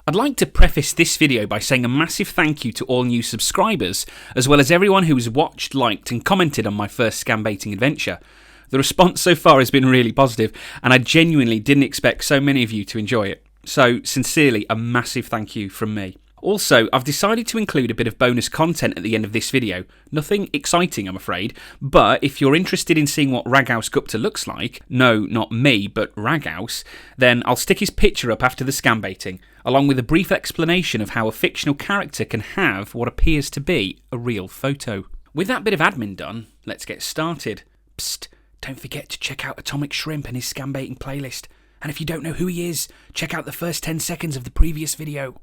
I'd like to preface this video by saying a massive thank you to all new subscribers, as well as everyone who's watched, liked and commented on my first Scambaiting adventure. The response so far has been really positive, and I genuinely didn't expect so many of you to enjoy it. So, sincerely, a massive thank you from me. Also, I've decided to include a bit of bonus content at the end of this video. Nothing exciting, I'm afraid, but if you're interested in seeing what Raghaus Gupta looks like, no, not me, but Raghaus, then I'll stick his picture up after the Scambaiting, along with a brief explanation of how a fictional character can have what appears to be a real photo. With that bit of admin done, let's get started. Psst, don't forget to check out Atomic Shrimp and his Scambaiting playlist. And if you don't know who he is, check out the first 10 seconds of the previous video.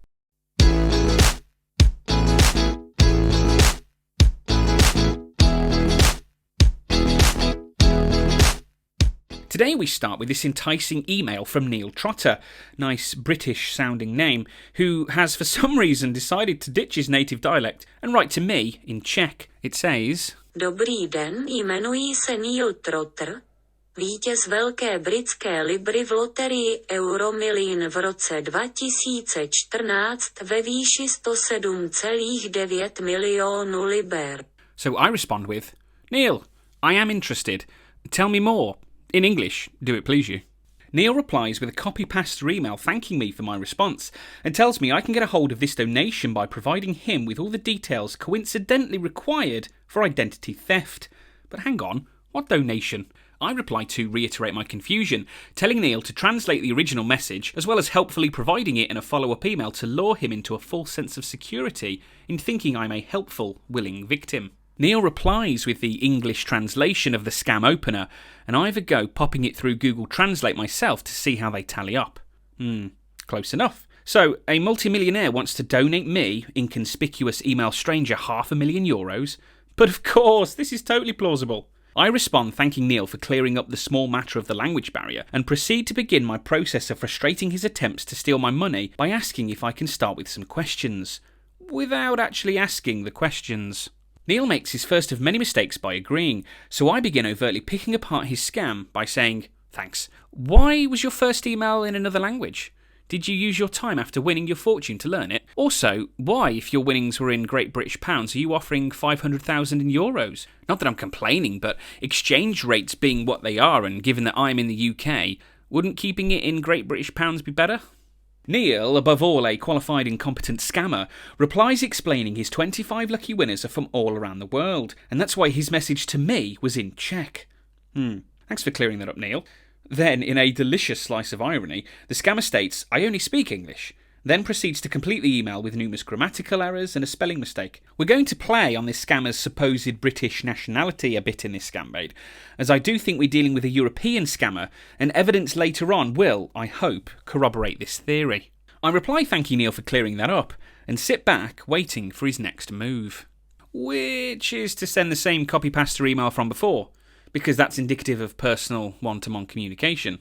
Today we start with this enticing email from Neil Trotter, nice British sounding name, who has for some reason decided to ditch his native dialect and write to me in Czech. It says, Dobrý den, jmenuji se Neil Trotter, vítěz velké britské libry v loterii Euromillion v roce 2014 ve výši 107,9 milionů liber. So I respond with, Neil, I am interested. Tell me more. In English, do it please you. Neil replies with a copy-paste email thanking me for my response and tells me I can get a hold of this donation by providing him with all the details coincidentally required for identity theft. But hang on, what donation? I reply to reiterate my confusion, telling Neil to translate the original message as well as helpfully providing it in a follow-up email to lure him into a false sense of security in thinking I'm a helpful, willing victim. Neil replies with the English translation of the scam opener, and I have a go popping it through Google Translate myself to see how they tally up. Close enough. So, a multimillionaire wants to donate me, inconspicuous email stranger, €500,000? But of course, this is totally plausible. I respond thanking Neil for clearing up the small matter of the language barrier and proceed to begin my process of frustrating his attempts to steal my money by asking if I can start with some questions. Without actually asking the questions. Neil makes his first of many mistakes by agreeing, so I begin overtly picking apart his scam by saying, thanks. Why was your first email in another language? Did you use your time after winning your fortune to learn it? Also, why, if your winnings were in Great British pounds, are you offering 500,000 in euros? Not that I'm complaining, but exchange rates being what they are, and given that I'm in the UK, wouldn't keeping it in Great British pounds be better? Neil, above all a qualified and competent scammer, replies explaining his 25 lucky winners are from all around the world, and that's why his message to me was in Czech. Thanks for clearing that up, Neil. Then, in a delicious slice of irony, the scammer states, I only speak English, then proceeds to complete the email with numerous grammatical errors and a spelling mistake. We're going to play on this scammer's supposed British nationality a bit in this Scambait, as I do think we're dealing with a European scammer, and evidence later on will, I hope, corroborate this theory. I reply thanking Neil for clearing that up, and sit back waiting for his next move. Which is to send the same copy-paste email from before, because that's indicative of personal one-to-one communication.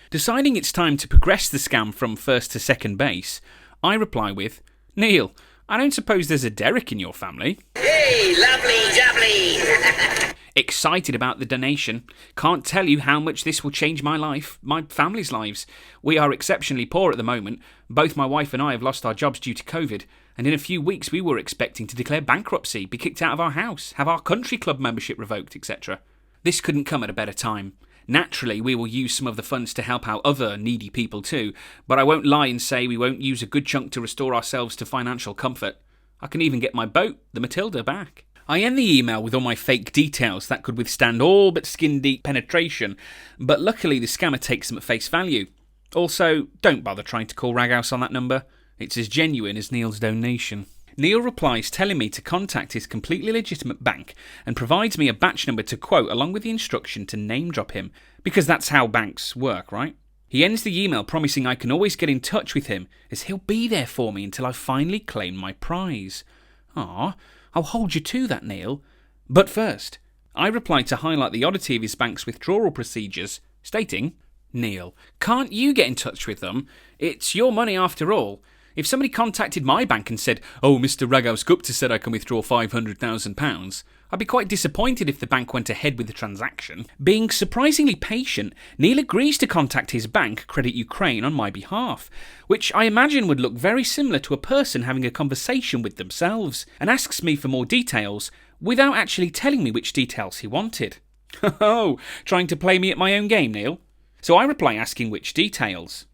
Deciding it's time to progress the scam from first to second base, I reply with, Neil, I don't suppose there's a Derek in your family? Hey, lovely jubbly! Excited about the donation. Can't tell you how much this will change my life, my family's lives. We are exceptionally poor at the moment. Both my wife and I have lost our jobs due to COVID, and in a few weeks we were expecting to declare bankruptcy, be kicked out of our house, have our country club membership revoked, etc. This couldn't come at a better time. Naturally, we will use some of the funds to help out other needy people too, but I won't lie and say we won't use a good chunk to restore ourselves to financial comfort. I can even get my boat, the Matilda, back. I end the email with all my fake details that could withstand all but skin-deep penetration, but luckily the scammer takes them at face value. Also, don't bother trying to call Raghaus on that number. It's as genuine as Neil's donation. Neil replies telling me to contact his completely legitimate bank and provides me a batch number to quote along with the instruction to name drop him, because that's how banks work, right? He ends the email promising I can always get in touch with him as he'll be there for me until I finally claim my prize. I'll hold you to that, Neil. But first, I reply to highlight the oddity of his bank's withdrawal procedures, stating, Neil, can't you get in touch with them? It's your money after all. If somebody contacted my bank and said, "Oh, Mr. Ragaus Gupta said I can withdraw £500,000, I'd be quite disappointed if the bank went ahead with the transaction. Being surprisingly patient, Neil agrees to contact his bank, Credit Ukraine, on my behalf, which I imagine would look very similar to a person having a conversation with themselves, and asks me for more details without actually telling me which details he wanted. Oh, trying to play me at my own game, Neil? So I reply asking which details.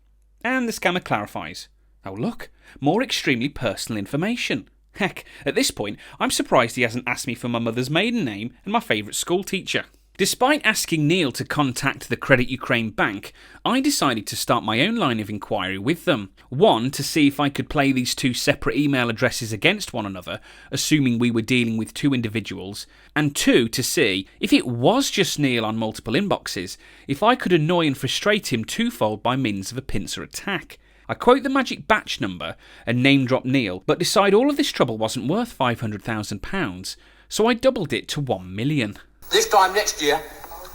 And the scammer clarifies. Oh look, more extremely personal information. Heck, at this point, I'm surprised he hasn't asked me for my mother's maiden name and my favourite school teacher. Despite asking Neil to contact the Credit Ukraine bank, I decided to start my own line of inquiry with them. One, to see if I could play these two separate email addresses against one another, assuming we were dealing with two individuals, and two, to see, if it was just Neil on multiple inboxes, if I could annoy and frustrate him twofold by means of a pincer attack. I quote the magic batch number and name drop Neil, but decide all of this trouble wasn't worth £500,000, so I doubled it to 1 million. This time next year,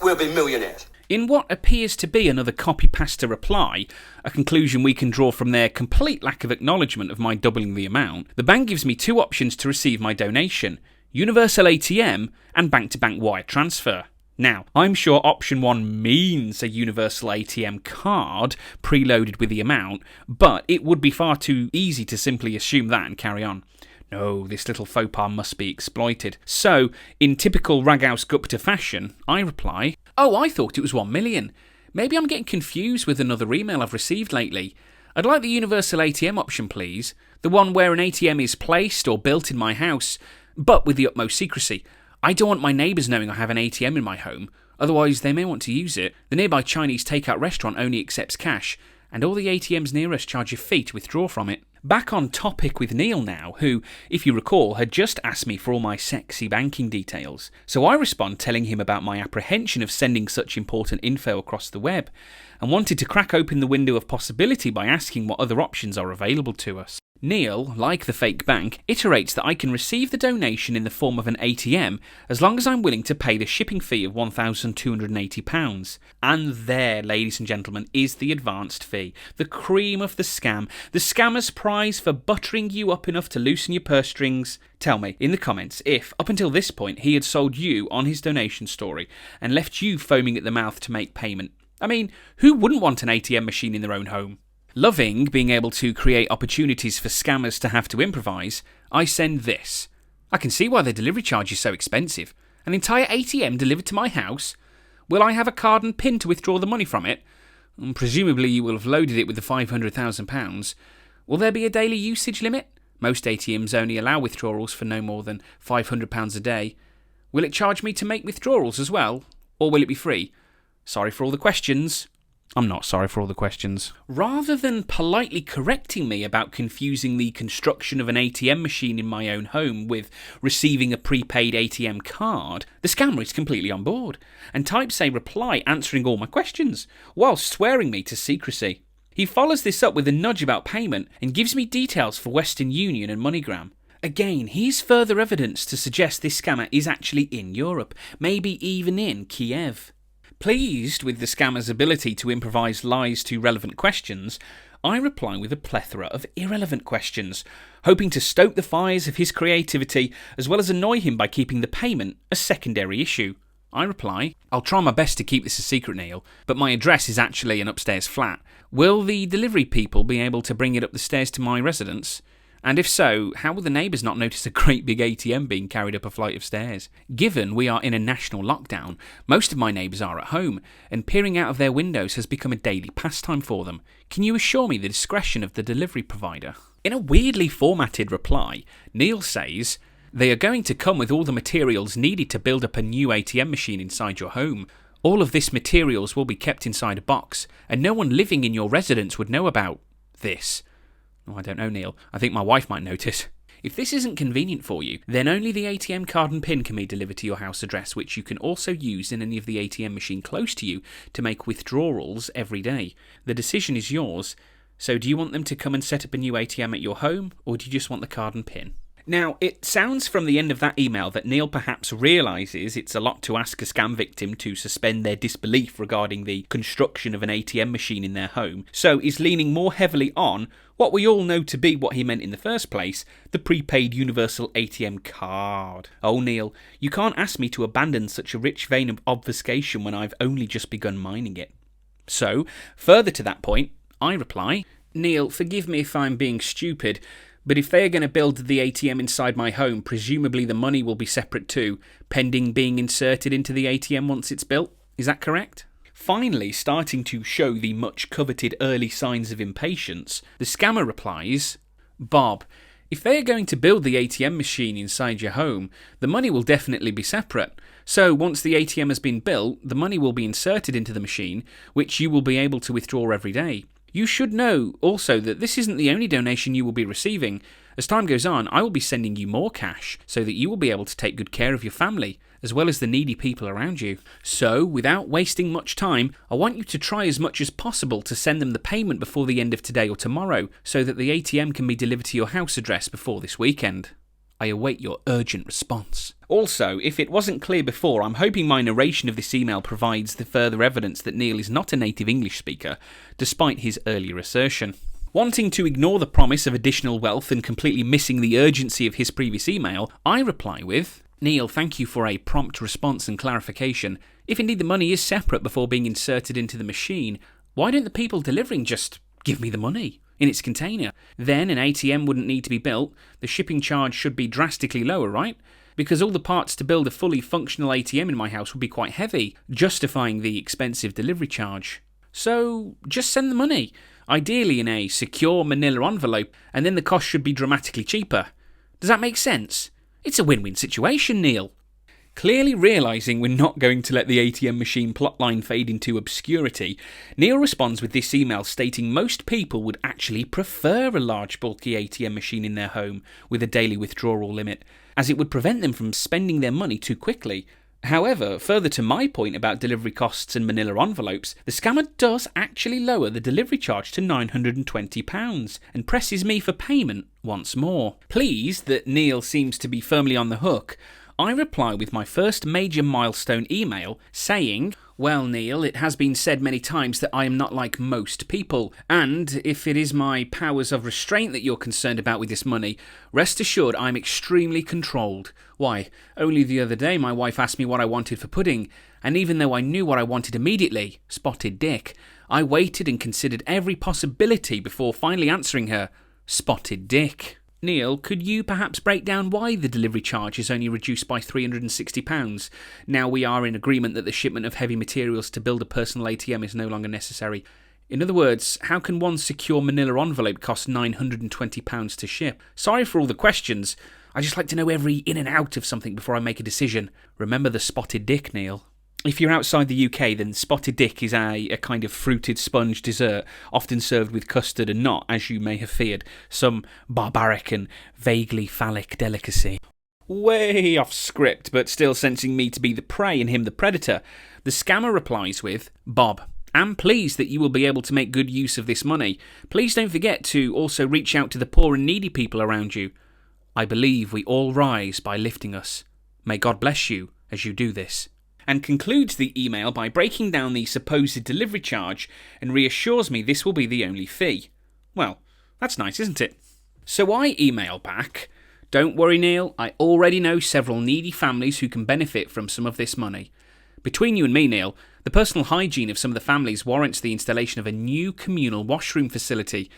we'll be millionaires. In what appears to be another copy-pasta reply, a conclusion we can draw from their complete lack of acknowledgement of my doubling the amount, the bank gives me two options to receive my donation: universal ATM and bank-to-bank wire transfer. Now, I'm sure option 1 means a universal ATM card preloaded with the amount, but it would be far too easy to simply assume that and carry on. No, this little faux pas must be exploited. So, in typical Ragaus Gupta fashion, I reply, "Oh, I thought it was 1 million. Maybe I'm getting confused with another email I've received lately. I'd like the universal ATM option, please. The one where an ATM is placed or built in my house, but with the utmost secrecy. I don't want my neighbours knowing I have an ATM in my home, otherwise they may want to use it. The nearby Chinese takeout restaurant only accepts cash, and all the ATMs near us charge a fee to withdraw from it." Back on topic with Neil now, who, if you recall, had just asked me for all my sexy banking details. So I respond telling him about my apprehension of sending such important info across the web, and wanted to crack open the window of possibility by asking what other options are available to us. Neil, like the fake bank, iterates that I can receive the donation in the form of an ATM as long as I'm willing to pay the shipping fee of £1,280. And there, ladies and gentlemen, is the advanced fee, the cream of the scam, the scammer's prize for buttering you up enough to loosen your purse strings. Tell me in the comments if, up until this point, he had sold you on his donation story and left you foaming at the mouth to make payment. I mean, who wouldn't want an ATM machine in their own home? Loving being able to create opportunities for scammers to have to improvise, I send this. I can see why the delivery charge is so expensive. An entire ATM delivered to my house? Will I have a card and PIN to withdraw the money from it? Presumably you will have loaded it with the £500,000. Will there be a daily usage limit? Most ATMs only allow withdrawals for no more than £500 a day. Will it charge me to make withdrawals as well? Or will it be free? Sorry for all the questions. I'm not sorry for all the questions. Rather than politely correcting me about confusing the construction of an ATM machine in my own home with receiving a prepaid ATM card, the scammer is completely on board and types a reply answering all my questions, while swearing me to secrecy. He follows this up with a nudge about payment and gives me details for Western Union and MoneyGram. Again, here's further evidence to suggest this scammer is actually in Europe, maybe even in Kiev. Pleased with the scammer's ability to improvise lies to relevant questions, I reply with a plethora of irrelevant questions, hoping to stoke the fires of his creativity as well as annoy him by keeping the payment a secondary issue. I reply, "I'll try my best to keep this a secret, Neil, but my address is actually an upstairs flat. Will the delivery people be able to bring it up the stairs to my residence? And if so, how will the neighbours not notice a great big ATM being carried up a flight of stairs? Given we are in a national lockdown, most of my neighbours are at home, and peering out of their windows has become a daily pastime for them. Can you assure me the discretion of the delivery provider?" In a weirdly formatted reply, Neil says, "They are going to come with all the materials needed to build up a new ATM machine inside your home. All of this materials will be kept inside a box, and no one living in your residence would know about this." Oh, I don't know, Neil. I think my wife might notice. If this isn't convenient for you, then only the ATM card and PIN can be delivered to your house address, which you can also use in any of the ATM machine close to you to make withdrawals every day. The decision is yours. So do you want them to come and set up a new ATM at your home, or do you just want the card and PIN? Now, it sounds from the end of that email that Neil perhaps realises it's a lot to ask a scam victim to suspend their disbelief regarding the construction of an ATM machine in their home, so is leaning more heavily on what we all know to be what he meant in the first place, the prepaid universal ATM card. Oh, Neil, you can't ask me to abandon such a rich vein of obfuscation when I've only just begun mining it. So, further to that point, I reply, Neil, forgive me if I'm being stupid, but if they are going to build the ATM inside my home, presumably the money will be separate too, pending being inserted into the ATM once it's built. Is that correct? Finally, starting to show the much coveted early signs of impatience, the scammer replies, Bob, if they are going to build the ATM machine inside your home, the money will definitely be separate. So once the ATM has been built, the money will be inserted into the machine, which you will be able to withdraw every day. You should know also that this isn't the only donation you will be receiving. As time goes on, I will be sending you more cash so that you will be able to take good care of your family, as well as the needy people around you. So, without wasting much time, I want you to try as much as possible to send them the payment before the end of today or tomorrow, so that the ATM can be delivered to your house address before this weekend. I await your urgent response. Also, if it wasn't clear before, I'm hoping my narration of this email provides the further evidence that Neil is not a native English speaker, despite his earlier assertion. Wanting to ignore the promise of additional wealth and completely missing the urgency of his previous email, I reply with, Neil, thank you for a prompt response and clarification. If indeed the money is separate before being inserted into the machine, why don't the people delivering just give me the money in its container? Then an ATM wouldn't need to be built, the shipping charge should be drastically lower, right? Because all the parts to build a fully functional ATM in my house would be quite heavy, justifying the expensive delivery charge. So just send the money, ideally in a secure manila envelope, and then the cost should be dramatically cheaper. Does that make sense? It's a win-win situation, Neil. Clearly realising we're not going to let the ATM machine plotline fade into obscurity, Neil responds with this email stating most people would actually prefer a large bulky ATM machine in their home with a daily withdrawal limit, as it would prevent them from spending their money too quickly. However, further to my point about delivery costs and manila envelopes, the scammer does actually lower the delivery charge to £920 and presses me for payment once more. Pleased that Neil seems to be firmly on the hook, I reply with my first major milestone email saying, well, Neil, it has been said many times that I am not like most people, and if it is my powers of restraint that you're concerned about with this money, rest assured I'm extremely controlled. Why, only the other day my wife asked me what I wanted for pudding, and even though I knew what I wanted immediately, spotted dick, I waited and considered every possibility before finally answering her, spotted dick. Neil, could you perhaps break down why the delivery charge is only reduced by £360? Now we are in agreement that the shipment of heavy materials to build a personal ATM is no longer necessary. In other words, how can one secure manila envelope cost £920 to ship? Sorry for all the questions. I just like to know every in and out of something before I make a decision. Remember the spotted dick, Neil. If you're outside the UK, then spotted dick is a kind of fruited sponge dessert, often served with custard and not, as you may have feared, some barbaric and vaguely phallic delicacy. Way off script, but still sensing me to be the prey and him the predator, the scammer replies with, Bob, I'm pleased that you will be able to make good use of this money. Please don't forget to also reach out to the poor and needy people around you. I believe we all rise by lifting us. May God bless you as you do this. And concludes the email by breaking down the supposed delivery charge and reassures me this will be the only fee. Well, that's nice, isn't it? So I email back, don't worry, Neil, I already know several needy families who can benefit from some of this money. Between you and me, Neil, the personal hygiene of some of the families warrants the installation of a new communal washroom facility.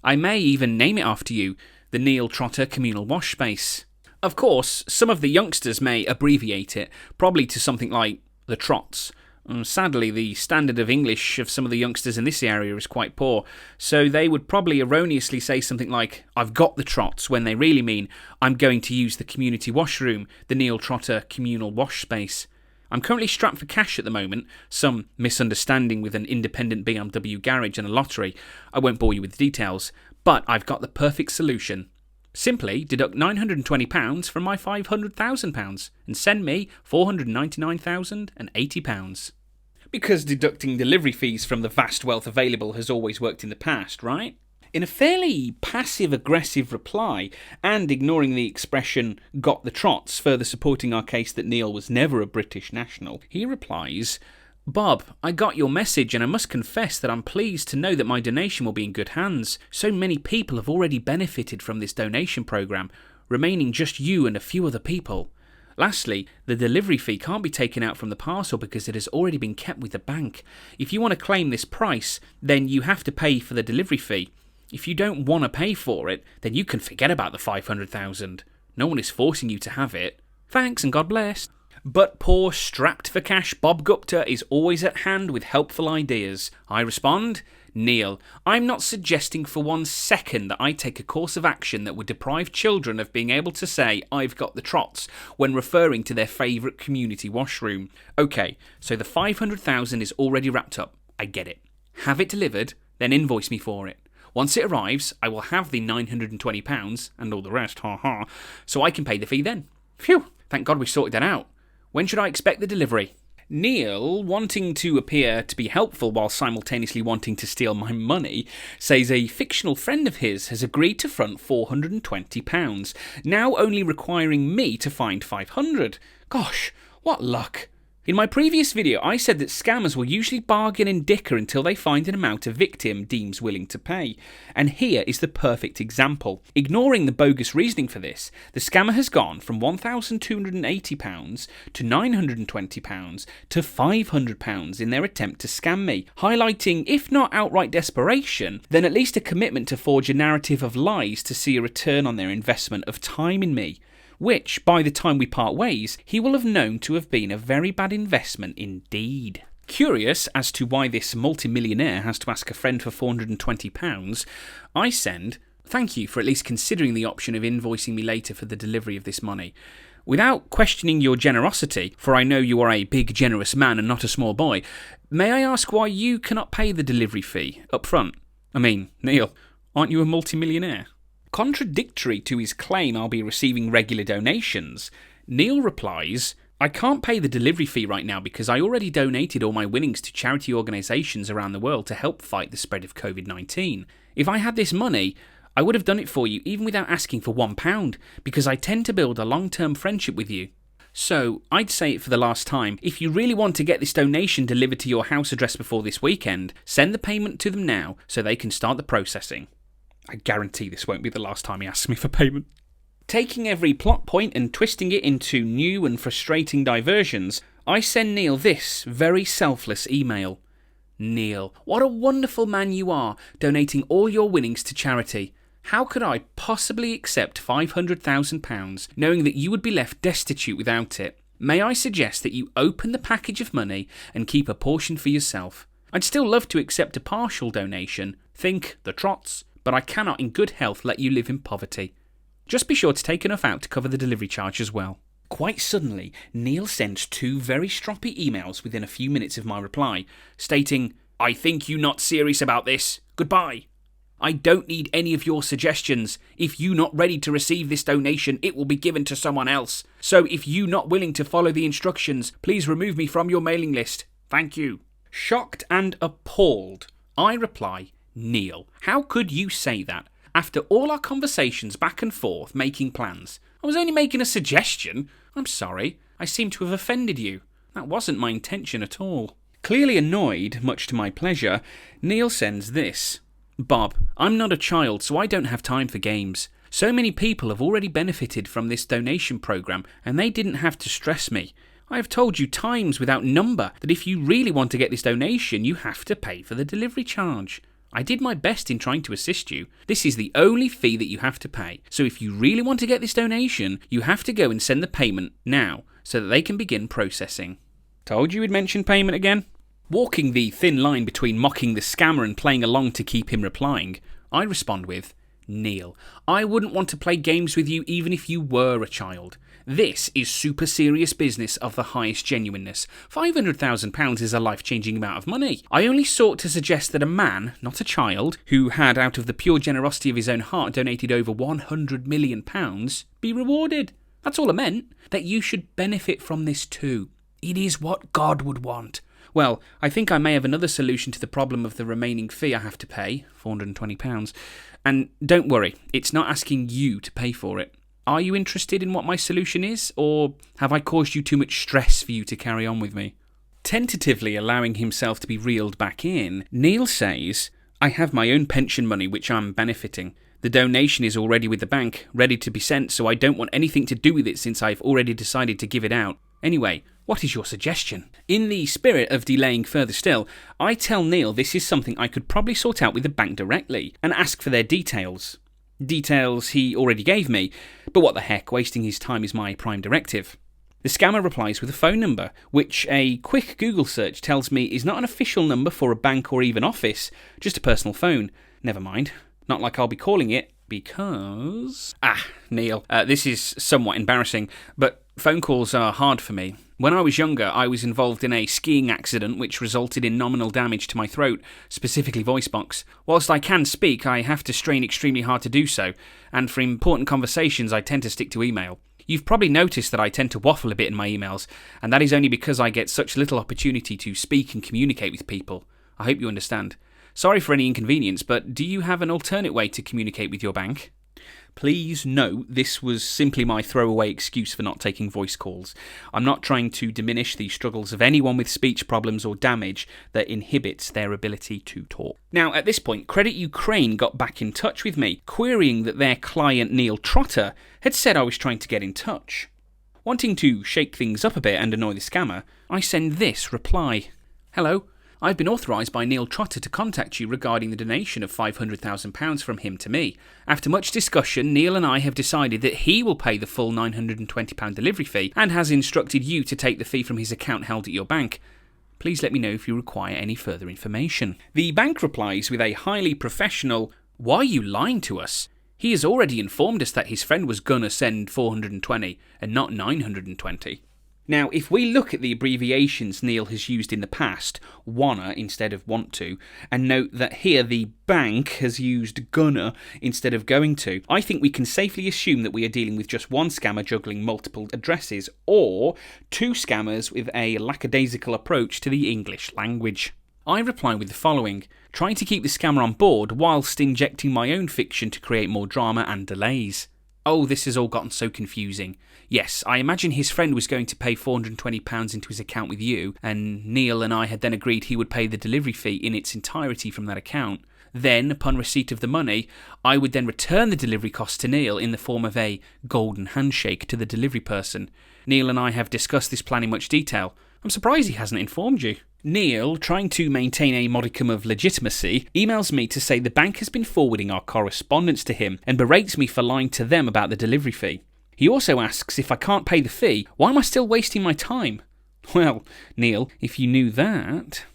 I may even name it after you, the Neil Trotter Communal Wash Space. Of course, some of the youngsters may abbreviate it, probably to something like the Trots. Sadly, the standard of English of some of the youngsters in this area is quite poor, so they would probably erroneously say something like, I've got the Trots, when they really mean, I'm going to use the community washroom, the Neil Trotter Communal Wash Space. I'm currently strapped for cash at the moment, some misunderstanding with an independent BMW garage and a lottery. I won't bore you with the details, but I've got the perfect solution. Simply deduct £920 from my £500,000 and send me £499,080. Because deducting delivery fees from the vast wealth available has always worked in the past, right? In a fairly passive-aggressive reply, and ignoring the expression "got the trots," further supporting our case that Neil was never a British national, he replies, "Bob, I got your message and I must confess that I'm pleased to know that my donation will be in good hands. So many people have already benefited from this donation programme, remaining just you and a few other people. Lastly, the delivery fee can't be taken out from the parcel because it has already been kept with the bank. If you want to claim this price, then you have to pay for the delivery fee. If you don't want to pay for it, then you can forget about the 500,000. No one is forcing you to have it. Thanks and God bless." But poor strapped for cash Bob Gupta is always at hand with helpful ideas. I respond, "Neil, I'm not suggesting for 1 second that I take a course of action that would deprive children of being able to say 'I've got the trots' when referring to their favourite community washroom. Okay, so the 500,000 is already wrapped up. I get it. Have it delivered, then invoice me for it. Once it arrives, I will have the £920 and all the rest, so I can pay the fee then. Phew, thank God we sorted that out. When should I expect the delivery?" Neil, wanting to appear to be helpful while simultaneously wanting to steal my money, says a fictional friend of his has agreed to front £420, now only requiring me to find 500. Gosh, what luck. In my previous video, I said that scammers will usually bargain and dicker until they find an amount a victim deems willing to pay. And here is the perfect example. Ignoring the bogus reasoning for this, the scammer has gone from £1,280 to £920 to £500 in their attempt to scam me, highlighting, if not outright desperation, then at least a commitment to forge a narrative of lies to see a return on their investment of time in me, which, by the time we part ways, he will have known to have been a very bad investment indeed. Curious as to why this multimillionaire has to ask a friend for £420, I send, "Thank you for at least considering the option of invoicing me later for the delivery of this money. Without questioning your generosity, for I know you are a big generous man and not a small boy, may I ask why you cannot pay the delivery fee up front? I mean, Neil, aren't you a multimillionaire?" Contradictory to his claim I'll be receiving regular donations, Neil replies, "I can't pay the delivery fee right now because I already donated all my winnings to charity organisations around the world to help fight the spread of COVID-19. If I had this money, I would have done it for you even without asking for £1, because I tend to build a long-term friendship with you. So, I'd say it for the last time, if you really want to get this donation delivered to your house address before this weekend, send the payment to them now so they can start the processing." I guarantee this won't be the last time he asks me for payment. Taking every plot point and twisting it into new and frustrating diversions, I send Neil this very selfless email. "Neil, what a wonderful man you are, donating all your winnings to charity. How could I possibly accept £500,000, knowing that you would be left destitute without it? May I suggest that you open the package of money and keep a portion for yourself? I'd still love to accept a partial donation, think the trots, but I cannot in good health let you live in poverty. Just be sure to take enough out to cover the delivery charge as well." Quite suddenly, Neil sends 2 very stroppy emails within a few minutes of my reply, stating, "I think you not serious about this. Goodbye. I don't need any of your suggestions. If you not ready to receive this donation, it will be given to someone else. So if you not willing to follow the instructions, please remove me from your mailing list. Thank you." Shocked and appalled, I reply, "Neil, how could you say that? After all our conversations back and forth, making plans. I was only making a suggestion. I'm sorry. I seem to have offended you. That wasn't my intention at all." Clearly annoyed, much to my pleasure, Neil sends this. "Bob, I'm not a child, so I don't have time for games. So many people have already benefited from this donation programme, and they didn't have to stress me. I have told you times without number that if you really want to get this donation, you have to pay for the delivery charge. I did my best in trying to assist you. This is the only fee that you have to pay. So if you really want to get this donation, you have to go and send the payment now so that they can begin processing." Told you we'd mention payment again? Walking the thin line between mocking the scammer and playing along to keep him replying, I respond with, "Neil, I wouldn't want to play games with you even if you were a child. This is super serious business of the highest genuineness. £500,000 is a life-changing amount of money. I only sought to suggest that a man, not a child, who had out of the pure generosity of his own heart donated over £100 million, be rewarded. That's all I meant, that you should benefit from this too. It is what God would want. Well, I think I may have another solution to the problem of the remaining fee I have to pay, £420. And don't worry, it's not asking you to pay for it. Are you interested in what my solution is, or have I caused you too much stress for you to carry on with me? Tentatively allowing himself to be reeled back in, Neil says, I have my own pension money which I'm benefiting. The donation is already with the bank, ready to be sent, so I don't want anything to do with it since I've already decided to give it out. Anyway, what is your suggestion? In the spirit of delaying further still, I tell Neil this is something I could probably sort out with the bank directly and ask for their details. Details he already gave me, but what the heck, wasting his time is my prime directive. The scammer replies with a phone number, which a quick Google search tells me is not an official number for a bank or even office, just a personal phone. Never mind, not like I'll be calling it, because... Neil, this is somewhat embarrassing, but phone calls are hard for me. When I was younger, I was involved in a skiing accident which resulted in nominal damage to my throat, specifically voice box. Whilst I can speak, I have to strain extremely hard to do so, and for important conversations I tend to stick to email. You've probably noticed that I tend to waffle a bit in my emails, and that is only because I get such little opportunity to speak and communicate with people. I hope you understand. Sorry for any inconvenience, but do you have an alternate way to communicate with your bank? Please note this was simply my throwaway excuse for not taking voice calls. I'm not trying to diminish the struggles of anyone with speech problems or damage that inhibits their ability to talk. Now, at this point, Credit Ukraine got back in touch with me, querying that their client Neil Trotter had said I was trying to get in touch. Wanting to shake things up a bit and annoy the scammer, I send this reply. Hello. I've been authorised by Neil Trotter to contact you regarding the donation of £500,000 from him to me. After much discussion, Neil and I have decided that he will pay the full £920 delivery fee and has instructed you to take the fee from his account held at your bank. Please let me know if you require any further information. The bank replies with a highly professional, why are you lying to us? He has already informed us that his friend was gonna send 420 and not 920. Now, if we look at the abbreviations Neil has used in the past, wanna instead of want to, and note that here the bank has used gonna instead of going to, I think we can safely assume that we are dealing with just one scammer juggling multiple addresses, or two scammers with a lackadaisical approach to the English language. I reply with the following, trying to keep the scammer on board whilst injecting my own fiction to create more drama and delays. Oh, this has all gotten so confusing. Yes, I imagine his friend was going to pay £420 into his account with you, and Neil and I had then agreed he would pay the delivery fee in its entirety from that account. Then, upon receipt of the money, I would then return the delivery cost to Neil in the form of a golden handshake to the delivery person. Neil and I have discussed this plan in much detail. I'm surprised he hasn't informed you. Neil, trying to maintain a modicum of legitimacy, emails me to say the bank has been forwarding our correspondence to him and berates me for lying to them about the delivery fee. He also asks if I can't pay the fee, why am I still wasting my time? Well, Neil, if you knew that...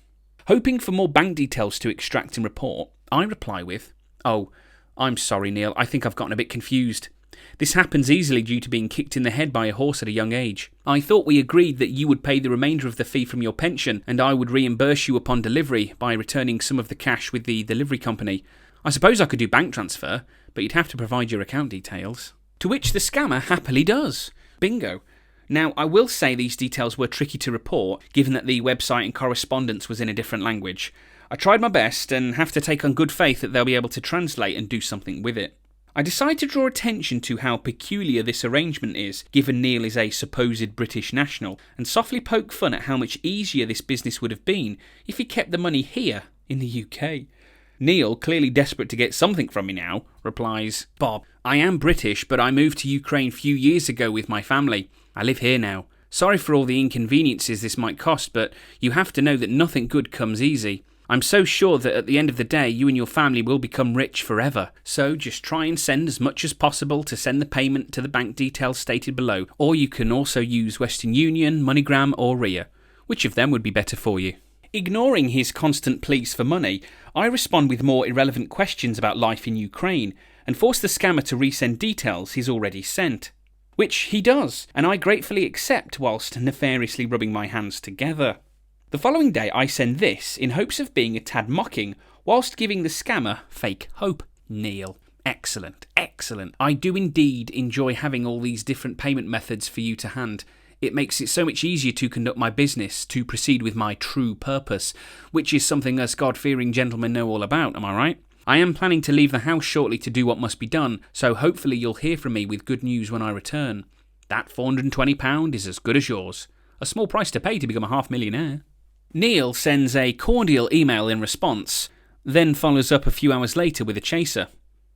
Hoping for more bank details to extract and report, I reply with, oh, I'm sorry, Neil, I think I've gotten a bit confused. This happens easily due to being kicked in the head by a horse at a young age. I thought we agreed that you would pay the remainder of the fee from your pension and I would reimburse you upon delivery by returning some of the cash with the delivery company. I suppose I could do bank transfer, but you'd have to provide your account details. To which the scammer happily does. Bingo. Now, I will say these details were tricky to report, given that the website and correspondence was in a different language. I tried my best and have to take on good faith that they'll be able to translate and do something with it. I decide to draw attention to how peculiar this arrangement is, given Neil is a supposed British national, and softly poke fun at how much easier this business would have been if he kept the money here in the UK. Neil, clearly desperate to get something from me now, replies, Bob, I am British, but I moved to Ukraine a few years ago with my family. I live here now. Sorry for all the inconveniences this might cost, but you have to know that nothing good comes easy. I'm so sure that at the end of the day, you and your family will become rich forever. So just try and send as much as possible to send the payment to the bank details stated below, or you can also use Western Union, MoneyGram or Ria. Which of them would be better for you? Ignoring his constant pleas for money, I respond with more irrelevant questions about life in Ukraine and force the scammer to resend details he's already sent. Which he does, and I gratefully accept whilst nefariously rubbing my hands together. The following day I send this in hopes of being a tad mocking whilst giving the scammer fake hope. Neil. Excellent, excellent. I do indeed enjoy having all these different payment methods for you to hand. It makes it so much easier to conduct my business, to proceed with my true purpose, which is something us God-fearing gentlemen know all about, am I right? I am planning to leave the house shortly to do what must be done, so hopefully you'll hear from me with good news when I return. That £420 is as good as yours. A small price to pay to become a half-millionaire. Neil sends a cordial email in response, then follows up a few hours later with a chaser.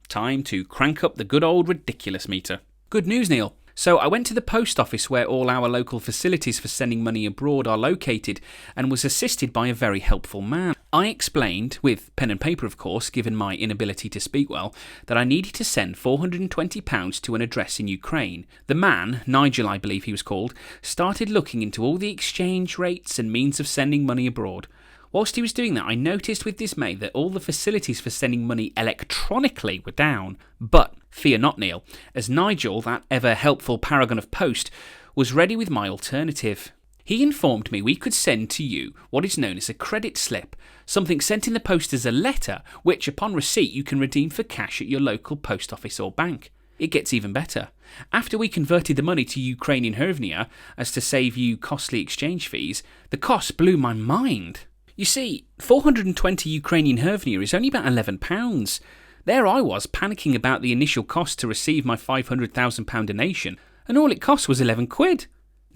Time to crank up the good old ridiculous meter. Good news, Neil. So I went to the post office where all our local facilities for sending money abroad are located and was assisted by a very helpful man. I explained, with pen and paper of course, given my inability to speak well, that I needed to send £420 to an address in Ukraine. The man, Nigel I believe he was called, started looking into all the exchange rates and means of sending money abroad. Whilst he was doing that, I noticed with dismay that all the facilities for sending money electronically were down. But fear not, Neil, as Nigel, that ever-helpful paragon of post, was ready with my alternative. He informed me we could send to you what is known as a credit slip, something sent in the post as a letter, which upon receipt you can redeem for cash at your local post office or bank. It gets even better. After we converted the money to Ukrainian hryvnia, as to save you costly exchange fees, the cost blew my mind. You see, 420 Ukrainian hryvnia is only about £11. There I was, panicking about the initial cost to receive my £500,000 donation, and all it cost was 11 quid.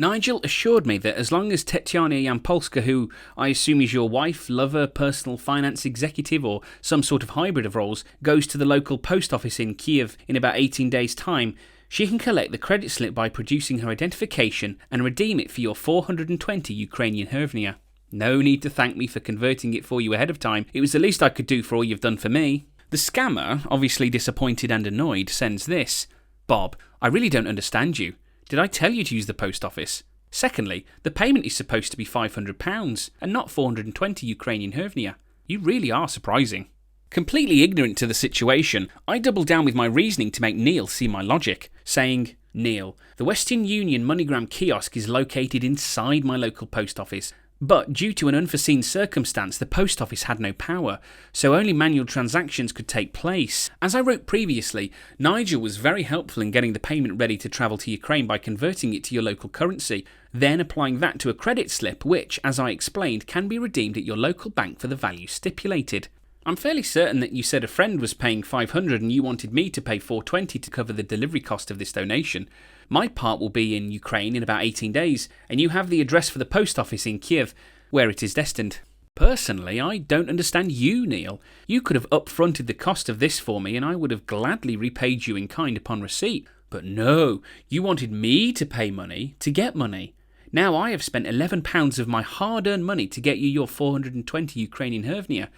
Nigel assured me that as long as Tetiana Yampolska, who I assume is your wife, lover, personal finance executive, or some sort of hybrid of roles, goes to the local post office in Kiev in about 18 days' time, she can collect the credit slip by producing her identification and redeem it for your 420 Ukrainian hryvnia. No need to thank me for converting it for you ahead of time. It was the least I could do for all you've done for me. The scammer, obviously disappointed and annoyed, sends this. Bob, I really don't understand you. Did I tell you to use the post office? Secondly, the payment is supposed to be £500 and not 420 Ukrainian hryvnia. You really are surprising. Completely ignorant to the situation, I doubled down with my reasoning to make Neil see my logic, saying, Neil, the Western Union MoneyGram kiosk is located inside my local post office. But due to an unforeseen circumstance, the post office had no power, so only manual transactions could take place. As I wrote previously, Nigel was very helpful in getting the payment ready to travel to Ukraine by converting it to your local currency, then applying that to a credit slip which, as I explained, can be redeemed at your local bank for the value stipulated. I'm fairly certain that you said a friend was paying $500 and you wanted me to pay $420 to cover the delivery cost of this donation. My part will be in Ukraine in about 18 days, and you have the address for the post office in Kiev, where it is destined. Personally, I don't understand you, Neil. You could have upfronted the cost of this for me, and I would have gladly repaid you in kind upon receipt. But no, you wanted me to pay money to get money. Now I have spent £11 of my hard-earned money to get you your 420 Ukrainian hryvnia.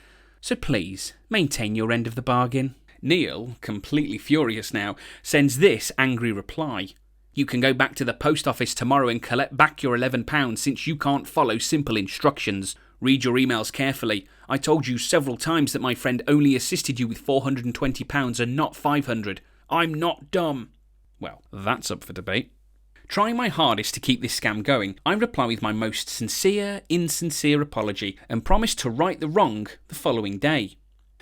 So please, maintain your end of the bargain. Neil, completely furious now, sends this angry reply. You can go back to the post office tomorrow and collect back your £11 since you can't follow simple instructions. Read your emails carefully. I told you several times that my friend only assisted you with £420 and not £500. I'm not dumb. Well, that's up for debate. Trying my hardest to keep this scam going, I reply with my most sincere, insincere apology and promise to right the wrong the following day.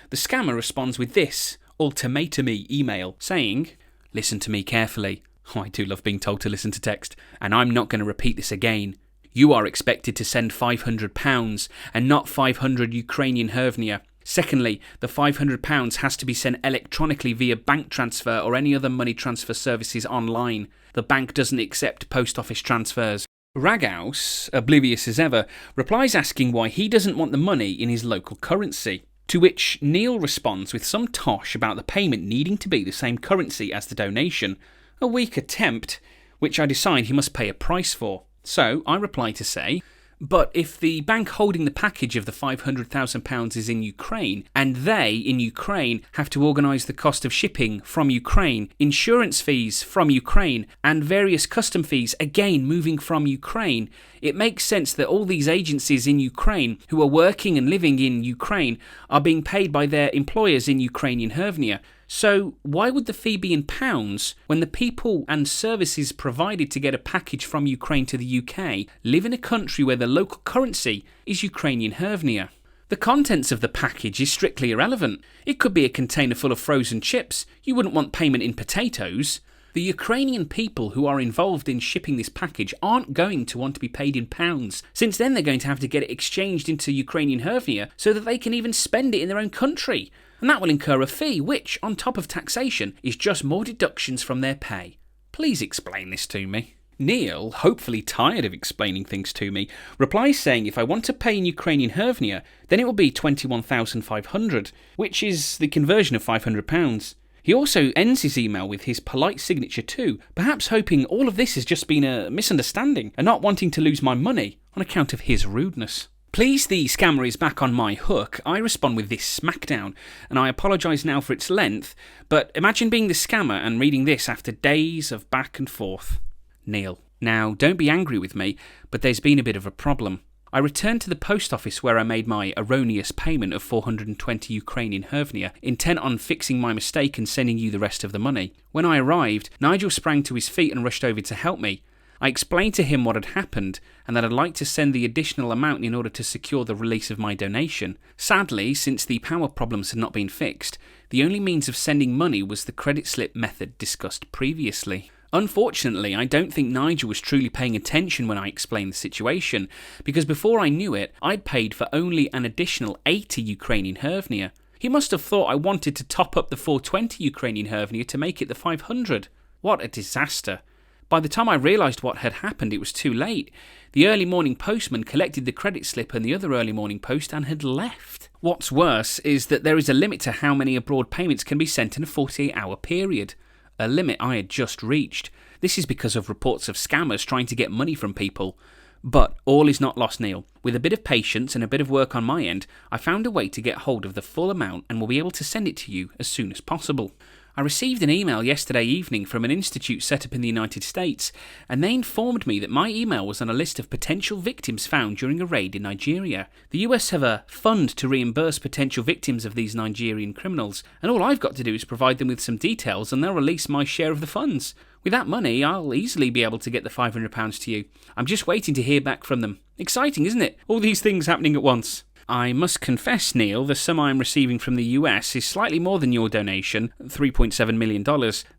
The scammer responds with this ultimatum-y email saying, Listen to me carefully. Oh, I do love being told to listen to text, and I'm not going to repeat this again. You are expected to send £500 and not 500 Ukrainian hryvnia. Secondly, the £500 has to be sent electronically via bank transfer or any other money transfer services online. The bank doesn't accept post office transfers. Ragaus, oblivious as ever, replies asking why he doesn't want the money in his local currency. To which Neil responds with some tosh about the payment needing to be the same currency as the donation. A weak attempt, which I decide he must pay a price for. So I reply to say, but if the bank holding the package of the £500,000 is in Ukraine, and they, in Ukraine, have to organise the cost of shipping from Ukraine, insurance fees from Ukraine, and various custom fees, again moving from Ukraine, it makes sense that all these agencies in Ukraine, who are working and living in Ukraine, are being paid by their employers in Ukrainian hryvnia. So why would the fee be in pounds when the people and services provided to get a package from Ukraine to the UK live in a country where the local currency is Ukrainian hryvnia? The contents of the package is strictly irrelevant. It could be a container full of frozen chips. You wouldn't want payment in potatoes. The Ukrainian people who are involved in shipping this package aren't going to want to be paid in pounds, since then they're going to have to get it exchanged into Ukrainian hryvnia so that they can even spend it in their own country. And that will incur a fee, which, on top of taxation, is just more deductions from their pay. Please explain this to me. Neil, hopefully tired of explaining things to me, replies saying if I want to pay in Ukrainian hryvnia, then it will be 21,500, which is the conversion of £500. He also ends his email with his polite signature too, perhaps hoping all of this has just been a misunderstanding and not wanting to lose my money on account of his rudeness. Please, the scammer is back on my hook. I respond with this smackdown, and I apologise now for its length, but imagine being the scammer and reading this after days of back and forth. Neil. Now, don't be angry with me, but there's been a bit of a problem. I returned to the post office where I made my erroneous payment of 420 Ukrainian hryvnia, intent on fixing my mistake and sending you the rest of the money. When I arrived, Nigel sprang to his feet and rushed over to help me. I explained to him what had happened and that I'd like to send the additional amount in order to secure the release of my donation. Sadly, since the power problems had not been fixed, the only means of sending money was the credit slip method discussed previously. Unfortunately, I don't think Nigel was truly paying attention when I explained the situation, because before I knew it, I'd paid for only an additional 80 Ukrainian hryvnia. He must have thought I wanted to top up the 420 Ukrainian hryvnia to make it the 500. What a disaster. By the time I realised what had happened, it was too late. The early morning postman collected the credit slip and the other early morning post and had left. What's worse is that there is a limit to how many abroad payments can be sent in a 48-hour period. A limit I had just reached. This is because of reports of scammers trying to get money from people. But all is not lost, Neil. With a bit of patience and a bit of work on my end, I found a way to get hold of the full amount and will be able to send it to you as soon as possible. I received an email yesterday evening from an institute set up in the United States, and they informed me that my email was on a list of potential victims found during a raid in Nigeria. The US have a fund to reimburse potential victims of these Nigerian criminals, and all I've got to do is provide them with some details and they'll release my share of the funds. With that money, I'll easily be able to get the £500 to you. I'm just waiting to hear back from them. Exciting, isn't it? All these things happening at once. I must confess, Neil, the sum I'm receiving from the US is slightly more than your donation, $3.7 million,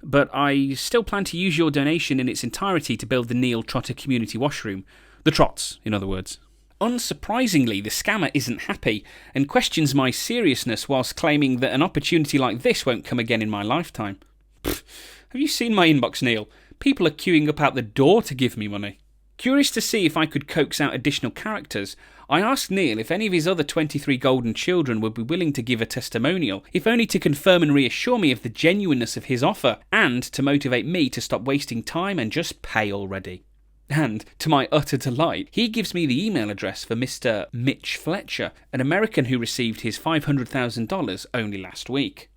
but I still plan to use your donation in its entirety to build the Neil Trotter Community Washroom. The Trots, in other words. Unsurprisingly, the scammer isn't happy and questions my seriousness whilst claiming that an opportunity like this won't come again in my lifetime. Pfft, have you seen my inbox, Neil? People are queuing up out the door to give me money. Curious to see if I could coax out additional characters, I asked Neil if any of his other 23 golden children would be willing to give a testimonial, if only to confirm and reassure me of the genuineness of his offer, and to motivate me to stop wasting time and just pay already. And, to my utter delight, he gives me the email address for Mr. Mitch Fletcher, an American who received his $500,000 only last week.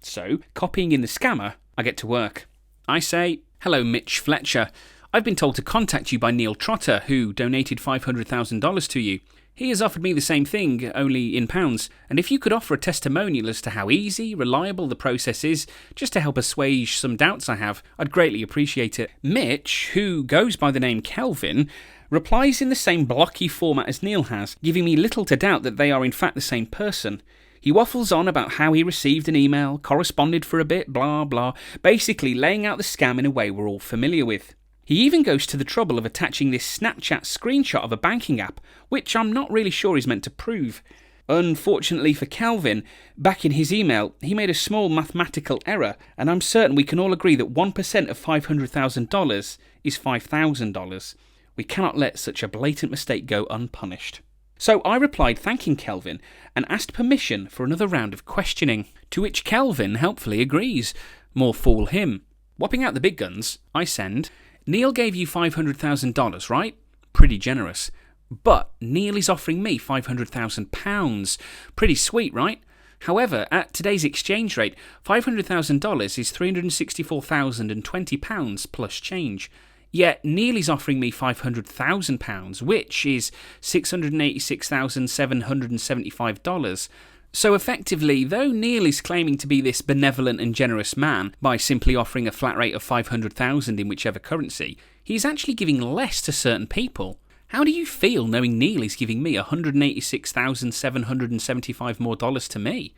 So, copying in the scammer, I get to work. I say, "Hello, Mitch Fletcher. I've been told to contact you by Neil Trotter, who donated $500,000 to you. He has offered me the same thing, only in pounds, and if you could offer a testimonial as to how easy, reliable the process is, just to help assuage some doubts I have, I'd greatly appreciate it." Mitch, who goes by the name Kelvin, replies in the same blocky format as Neil has, giving me little to doubt that they are in fact the same person. He waffles on about how he received an email, corresponded for a bit, blah blah, basically laying out the scam in a way we're all familiar with. He even goes to the trouble of attaching this Snapchat screenshot of a banking app, which I'm not really sure he's meant to prove. Unfortunately for Calvin, back in his email, he made a small mathematical error, and I'm certain we can all agree that 1% of $500,000 is $5,000. We cannot let such a blatant mistake go unpunished. So I replied thanking Kelvin and asked permission for another round of questioning, to which Kelvin helpfully agrees. More fool him. Whopping out the big guns, I send, "Neil gave you $500,000, right? Pretty generous. But Neil is offering me £500,000. Pretty sweet, right? However, at today's exchange rate, $500,000 is £364,020 plus change. Yet Neil is offering me £500,000, which is $686,775. So effectively, though Neil is claiming to be this benevolent and generous man by simply offering a flat rate of $500,000 in whichever currency, he's actually giving less to certain people. How do you feel knowing Neil is giving me $186,775 more to me?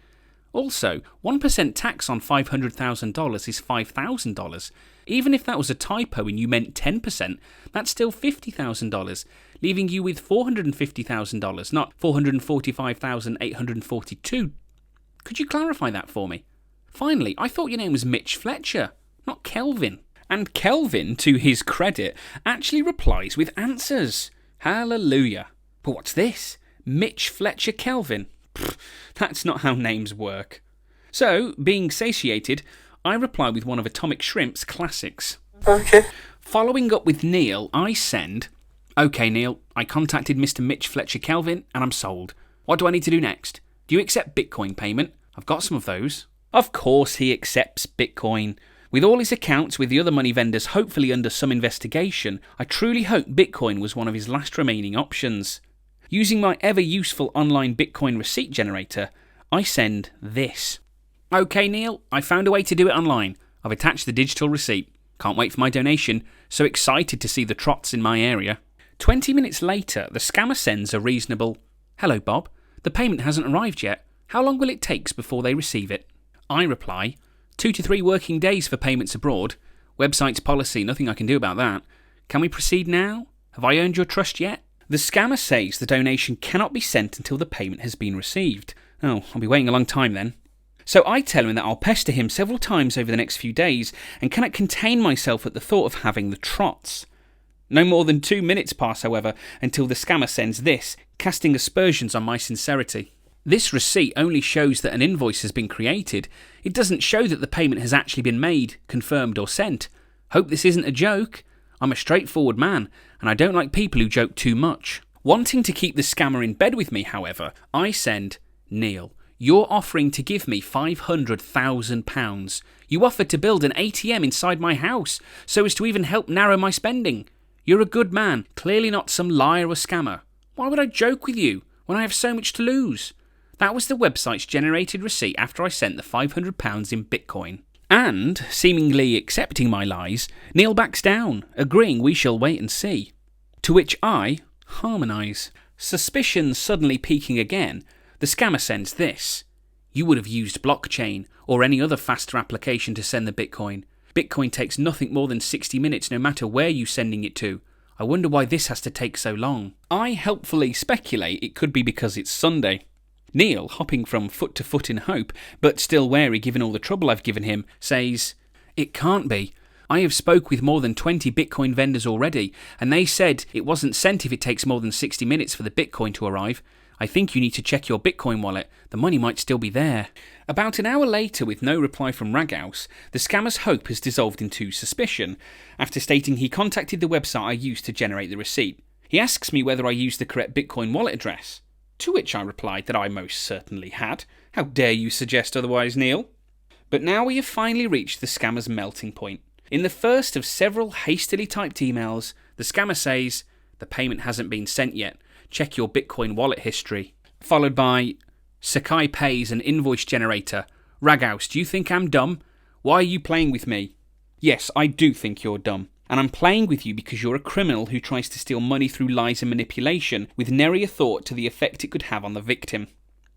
Also, 1% tax on $500,000 is $5,000. Even if that was a typo and you meant 10%, that's still $50,000, leaving you with $450,000, not $445,842. Could you clarify that for me? Finally, I thought your name was Mitch Fletcher, not Kelvin. And Kelvin, to his credit, actually replies with answers. Hallelujah. But what's this? Mitch Fletcher Kelvin? Pfft, that's not how names work. So, being satiated, I reply with one of Atomic Shrimp's classics. Okay. Following up with Neil, I send, "Okay, Neil, I contacted Mr. Mitch Fletcher Kelvin and I'm sold. What do I need to do next? Do you accept Bitcoin payment? I've got some of those." Of course he accepts Bitcoin. With all his accounts with the other money vendors hopefully under some investigation, I truly hope Bitcoin was one of his last remaining options. Using my ever-useful online Bitcoin receipt generator, I send this. "Okay, Neil, I found a way to do it online. I've attached the digital receipt. Can't wait for my donation. So excited to see the trots in my area." 20 minutes later, the scammer sends a reasonable, "Hello, Bob. The payment hasn't arrived yet. How long will it take before they receive it?" I reply, 2 to 3 working days for payments abroad. Website's policy, nothing I can do about that. Can we proceed now? Have I earned your trust yet? The scammer says the donation cannot be sent until the payment has been received. Oh, I'll be waiting a long time then. So I tell him that I'll pester him several times over the next few days and cannot contain myself at the thought of having the trots. No more than 2 minutes pass, however, until the scammer sends this, casting aspersions on my sincerity. This receipt only shows that an invoice has been created. It doesn't show that the payment has actually been made, confirmed or sent. Hope this isn't a joke. I'm a straightforward man, and I don't like people who joke too much. Wanting to keep the scammer in bed with me, however, I send, "Neil, you're offering to give me £500,000. You offered to build an ATM inside my house, so as to even help narrow my spending. You're a good man, clearly not some liar or scammer. Why would I joke with you when I have so much to lose?" That was the website's generated receipt after I sent the £500 in Bitcoin. And, seemingly accepting my lies, Neil backs down, agreeing we shall wait and see. To which I harmonise. Suspicion suddenly peaking again, the scammer sends this. "You would have used blockchain or any other faster application to send the Bitcoin. Bitcoin takes nothing more than 60 minutes no matter where you're sending it to. I wonder why this has to take so long." I helpfully speculate it could be because it's Sunday. Neil, hopping from foot to foot in hope, but still wary given all the trouble I've given him, says, "It can't be. I have spoke with more than 20 Bitcoin vendors already, and they said it wasn't sent if it takes more than 60 minutes for the Bitcoin to arrive. I think you need to check your Bitcoin wallet. The money might still be there." About an hour later, with no reply from Raghouse, the scammer's hope has dissolved into suspicion, after stating he contacted the website I used to generate the receipt. He asks me whether I used the correct Bitcoin wallet address. To which I replied that I most certainly had. How dare you suggest otherwise, Neil? But now we have finally reached the scammer's melting point. In the first of several hastily typed emails, the scammer says, "The payment hasn't been sent yet. Check your Bitcoin wallet history." Followed by, "Sakai pays an invoice generator. Raghouse, do you think I'm dumb? Why are you playing with me?" Yes, I do think you're dumb. And I'm playing with you because you're a criminal who tries to steal money through lies and manipulation with nary a thought to the effect it could have on the victim.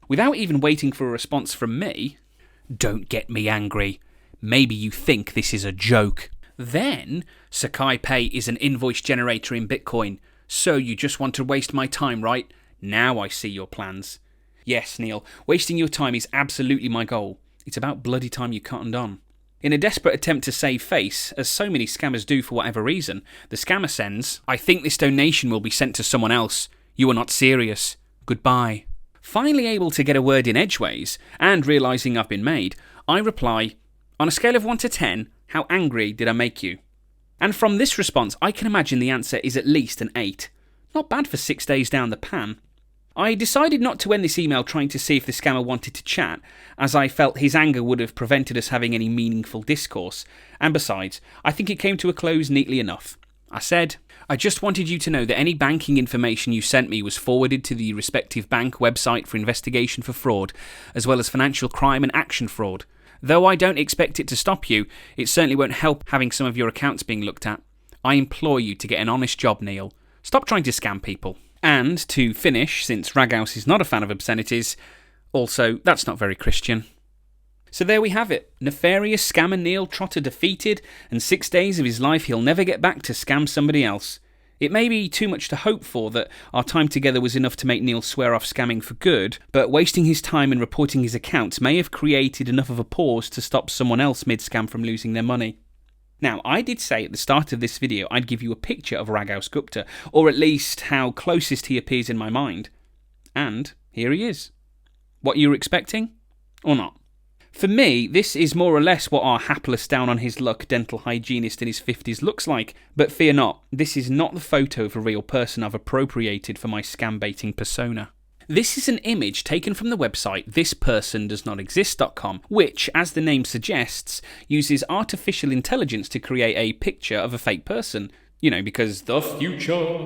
Without even waiting for a response from me, "Don't get me angry. Maybe you think this is a joke." Then, "Sakai Pay is an invoice generator in Bitcoin. So you just want to waste my time, right? Now I see your plans." Yes, Neil, wasting your time is absolutely my goal. It's about bloody time you cottoned on. In a desperate attempt to save face, as so many scammers do for whatever reason, the scammer sends, "I think this donation will be sent to someone else. You are not serious. Goodbye." Finally able to get a word in edgeways, and realising I've been made, I reply, "On a scale of 1 to 10, how angry did I make you?" And from this response, I can imagine the answer is at least an 8. Not bad for 6 days down the pan. I decided not to end this email trying to see if the scammer wanted to chat, as I felt his anger would have prevented us having any meaningful discourse, and besides, I think it came to a close neatly enough. I said, "I just wanted you to know that any banking information you sent me was forwarded to the respective bank website for investigation for fraud, as well as financial crime and action fraud. Though I don't expect it to stop you, it certainly won't help having some of your accounts being looked at. I implore you to get an honest job, Neil. Stop trying to scam people." And, to finish, since Raghouse is not a fan of obscenities, also, that's not very Christian. So there we have it. Nefarious scammer Neil Trotter defeated, and 6 days of his life he'll never get back to scam somebody else. It may be too much to hope for that our time together was enough to make Neil swear off scamming for good, but wasting his time in reporting his accounts may have created enough of a pause to stop someone else mid-scam from losing their money. Now, I did say at the start of this video I'd give you a picture of Raghav Gupta, or at least how closest he appears in my mind. And here he is. What you were expecting? Or not? For me, this is more or less what our hapless down-on-his-luck dental hygienist in his 50s looks like, but fear not, this is not the photo of a real person I've appropriated for my scambaiting persona. This is an image taken from the website thispersondoesnotexist.com, which, as the name suggests, uses artificial intelligence to create a picture of a fake person. You know, because the future.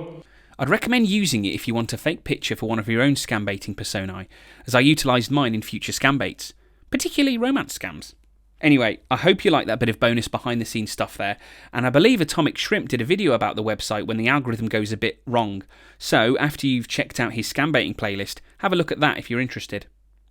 I'd recommend using it if you want a fake picture for one of your own scambaiting personae, as I utilised mine in future scambaits. Particularly romance scams. Anyway, I hope you like that bit of bonus behind the scenes stuff there, and I believe Atomic Shrimp did a video about the website when the algorithm goes a bit wrong. So, after you've checked out his scambaiting playlist, have a look at that if you're interested.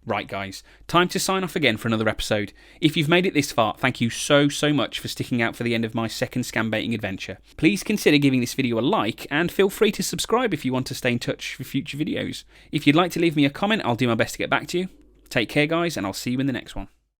Right guys, time to sign off again for another episode. If you've made it this far, thank you so much for sticking out for the end of my second scambaiting adventure. Please consider giving this video a like, and feel free to subscribe if you want to stay in touch for future videos. If you'd like to leave me a comment, I'll do my best to get back to you. Take care, guys, and I'll see you in the next one.